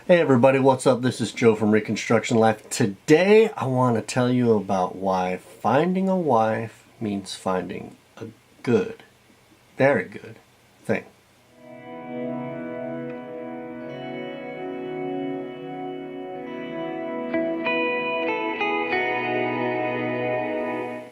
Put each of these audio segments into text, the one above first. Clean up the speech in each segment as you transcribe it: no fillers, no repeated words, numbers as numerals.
Hey everybody, what's up? This is Joe from Reconstruction Life. Today I want to tell you about why finding a wife means finding a good, very good thing.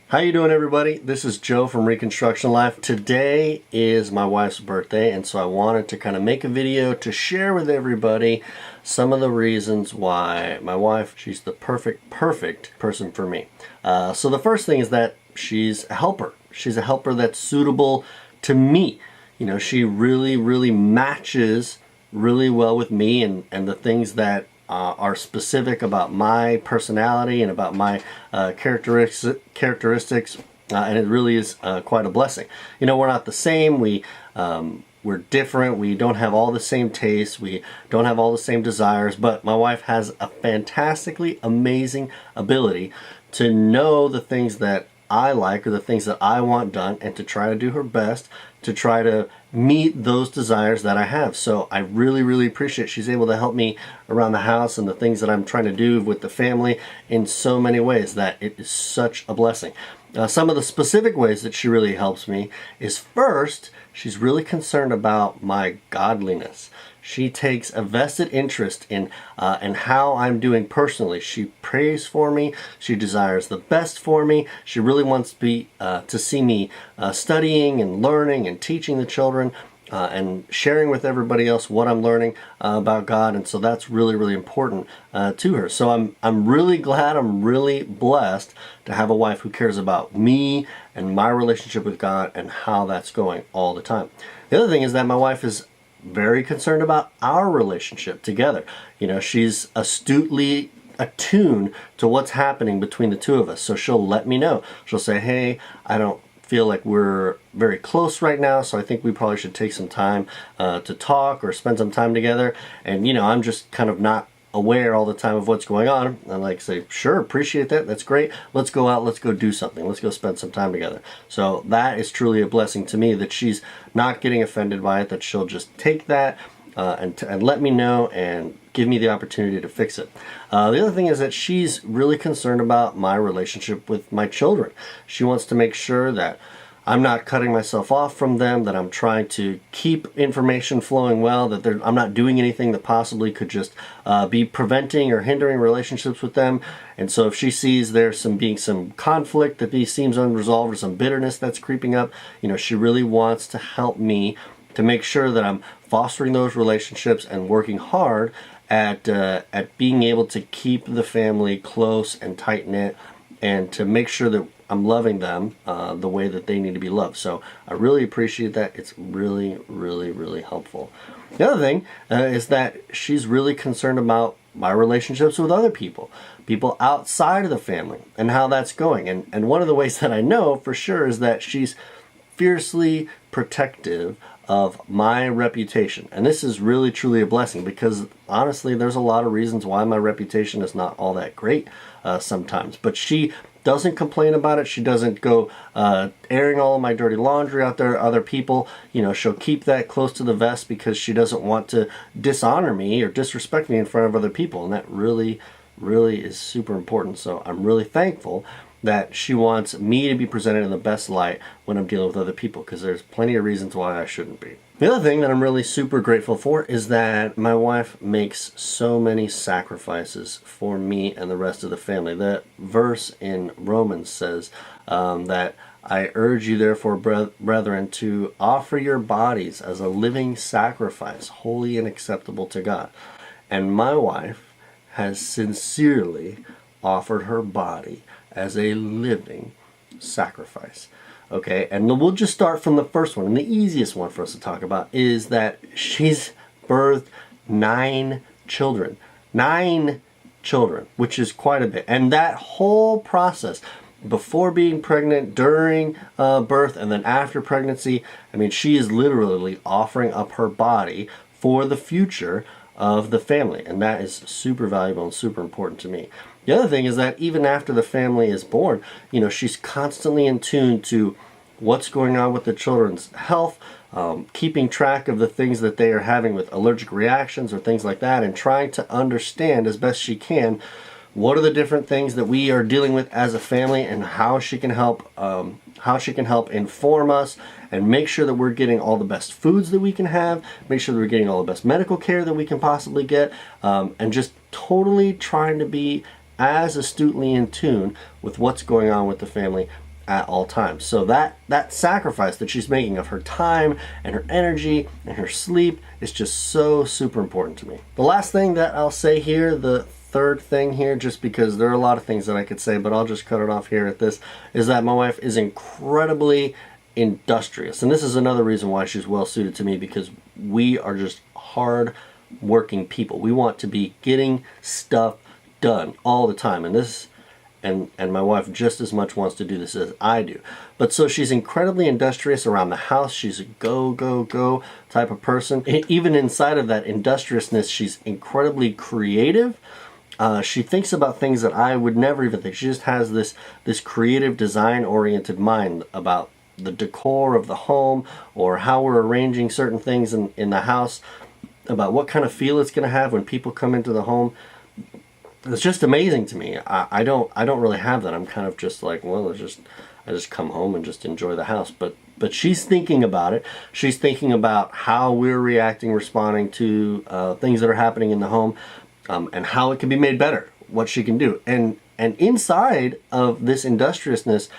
How you doing, everybody? This is Joe from Reconstruction Life. Today is my wife's birthday, and so I wanted to kind of make a video to share with everybody some of the reasons why my wife, she's the perfect person for me. So the first thing is that she's a helper. She's a helper that's suitable to me. You know, she really matches really well with me and the things that are specific about my personality and about my characteristics, and it really is quite a blessing. You know, we're not the same. We're different. We don't have all the same tastes. We don't have all the same desires, but my wife has a fantastically amazing ability to know the things that I like or the things that I want done, and to try to do her best to try to meet those desires that I have. So I really appreciate she's able to help me around the house and the things that I'm trying to do with the family in so many ways that it is such a blessing. Some of the specific ways that she really helps me is, first, she's really concerned about my godliness. She takes a vested interest in how I'm doing personally. She prays for me. She desires the best for me. She really wants to see me studying and learning and teaching the children and sharing with everybody else what I'm learning about God. And so that's really important to her. So I'm really glad, I'm really blessed to have a wife who cares about me and my relationship with God and how that's going all the time. The other thing is that my wife is very concerned about our relationship together. You know, she's astutely attuned to what's happening between the two of us. So she'll let me know. She'll say, hey, I don't feel like we're very close right now, so I think we probably should take some time to talk or spend some time together. And, you know, I'm just kind of not aware all the time of what's going on. I like to say, sure, appreciate that. That's great. Let's go out. Let's go do something. Let's go spend some time together. So that is truly a blessing to me, that she's not getting offended by it, that she'll just take that and let me know and give me the opportunity to fix it. The other thing is that she's really concerned about my relationship with my children. She wants to make sure that I'm not cutting myself off from them, that I'm trying to keep information flowing well, that I'm not doing anything that possibly could just be preventing or hindering relationships with them. And so if she sees there's being some conflict that seems unresolved, or some bitterness that's creeping up, you know, she really wants to help me to make sure that I'm fostering those relationships and working hard at being able to keep the family close and tight-knit, and to make sure that I'm loving them the way that they need to be loved. So I really appreciate that. It's really helpful. The other thing is that she's really concerned about my relationships with other people outside of the family, and how that's going. And one of the ways that I know for sure is that she's fiercely protective of my reputation. And this is really truly a blessing, because honestly, there's a lot of reasons why my reputation is not all that great sometimes. But she doesn't complain about it. She doesn't go airing all of my dirty laundry out there to other people. You know, she'll keep that close to the vest because she doesn't want to dishonor me or disrespect me in front of other people. And that really is super important. So I'm really thankful that she wants me to be presented in the best light when I'm dealing with other people, because there's plenty of reasons why I shouldn't be. The other thing that I'm really super grateful for is that my wife makes so many sacrifices for me and the rest of the family. The verse in Romans says that I urge you therefore, brethren, to offer your bodies as a living sacrifice, holy and acceptable to God. And my wife has sincerely offered her body as a living sacrifice. Okay, and we'll just start from the first one, and the easiest one for us to talk about is that she's birthed 9 children. 9 children, which is quite a bit. And that whole process, before being pregnant, during birth, and then after pregnancy, I mean, she is literally offering up her body for the future of the family, and that is super valuable and super important to me. The other thing is that even after the family is born, you know, she's constantly in tune to what's going on with the children's health, keeping track of the things that they are having with allergic reactions or things like that, and trying to understand as best she can what are the different things that we are dealing with as a family, and how she can help inform us and make sure that we're getting all the best foods that we can have, make sure that we're getting all the best medical care that we can possibly get, and just totally trying to be as astutely in tune with what's going on with the family at all times. So that sacrifice that she's making of her time and her energy and her sleep is just so super important to me. The last thing that I'll say here, the third thing here, just because there are a lot of things that I could say, but I'll just cut it off here at this, is that my wife is incredibly industrious. And this is another reason why she's well suited to me, because we are just hard working people. We want to be getting stuff done all the time. And my wife just as much wants to do this as I do. But so she's incredibly industrious around the house. She's a go, go, go type of person. Even inside of that industriousness, she's incredibly creative. She thinks about things that I would never even think. She just has this creative, design-oriented mind about the decor of the home, or how we're arranging certain things in the house, about what kind of feel it's going to have when people come into the home. It's just amazing to me. I don't really have that. I'm kind of just like, well, I just come home and just enjoy the house. But she's thinking about it. She's thinking about how we're reacting, responding to things that are happening in the home, and how it can be made better, what she can do. And inside of this industriousness,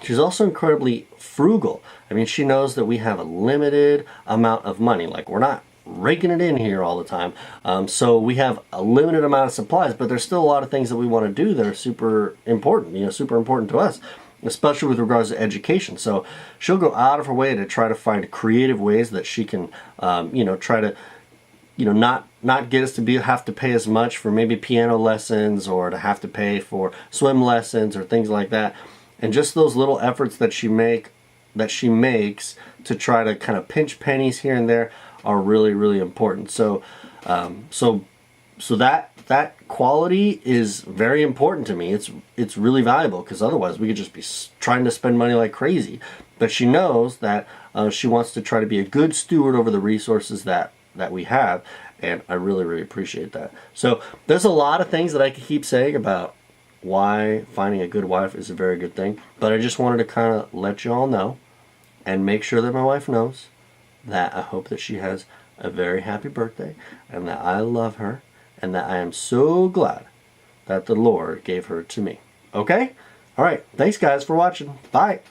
she's also incredibly frugal. I mean, she knows that we have a limited amount of money. Like, we're not raking it in here all the time. So we have a limited amount of supplies, but there's still a lot of things that we want to do that are super important, super important to us, especially with regards to education. So she'll go out of her way to try to find creative ways that she can, try to, not get us to have to pay as much for maybe piano lessons, or to have to pay for swim lessons or things like that. And just those little efforts that she makes to try to kind of pinch pennies here and there are really, really important. So that quality is very important to me. It's really valuable, because otherwise we could just be trying to spend money like crazy. But she knows that she wants to try to be a good steward over the resources that we have, and I really, really appreciate that. So there's a lot of things that I could keep saying about why finding a good wife is a very good thing, but I just wanted to kind of let you all know and make sure that my wife knows that I hope that she has a very happy birthday, and that I love her, and that I am so glad that the Lord gave her to me. Okay? All right. Thanks, guys, for watching. Bye.